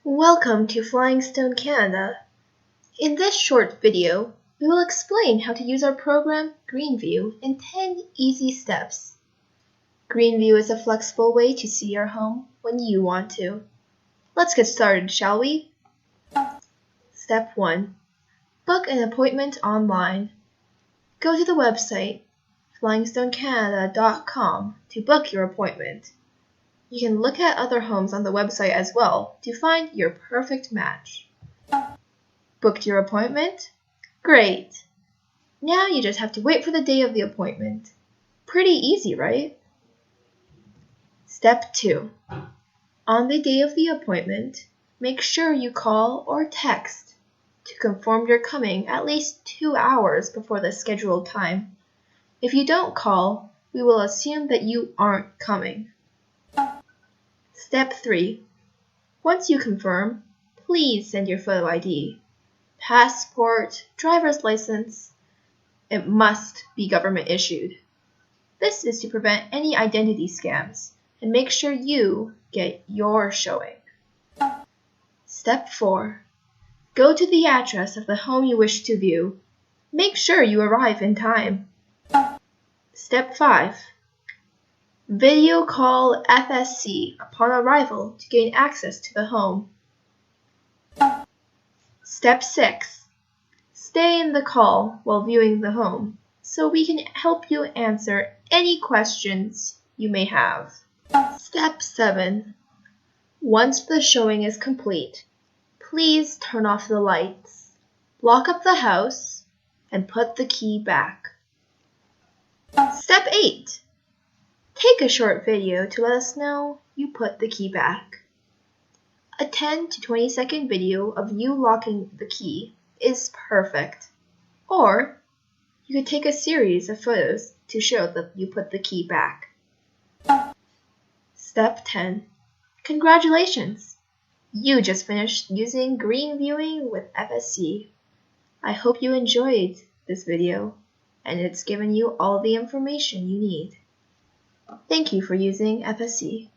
Welcome to Flying Stone Canada. In this short video, we will explain how to use our program GreenView in 10 easy steps. GreenView is a flexible way to see your home when you want to. Let's get started, shall we? Step 1. Book an appointment online. Go to the website flyingstonecanada.com to book your appointment. You can look at other homes on the website as well to find your perfect match. Booked your appointment? Great! Now you just have to wait for the day of the appointment. Pretty easy, right? Step 2. On the day of the appointment, make sure you call or text to confirm you're coming at least 2 hours before the scheduled time. If you don't call, we will assume that you aren't coming. Step 3. Once you confirm, please send your photo ID, passport, driver's license. It must be government issued. This is to prevent any identity scams and make sure you get your showing. Step 4. Go to the address of the home you wish to view. Make sure you arrive in time. Step 5. Video call FSC upon arrival to gain access to the home. Step 6. Stay in the call while viewing the home so we can help you answer any questions you may have. Step 7. Once the showing is complete, please turn off the lights, lock up the house, and put the key back. Step 8. Take a short video to let us know you put the key back. A 10 to 20 second video of you locking the key is perfect. Or you could take a series of photos to show that you put the key back. Step 10. Congratulations! You just finished using Green Viewing with FSC. I hope you enjoyed this video and it's given you all the information you need. Thank you for using FSC.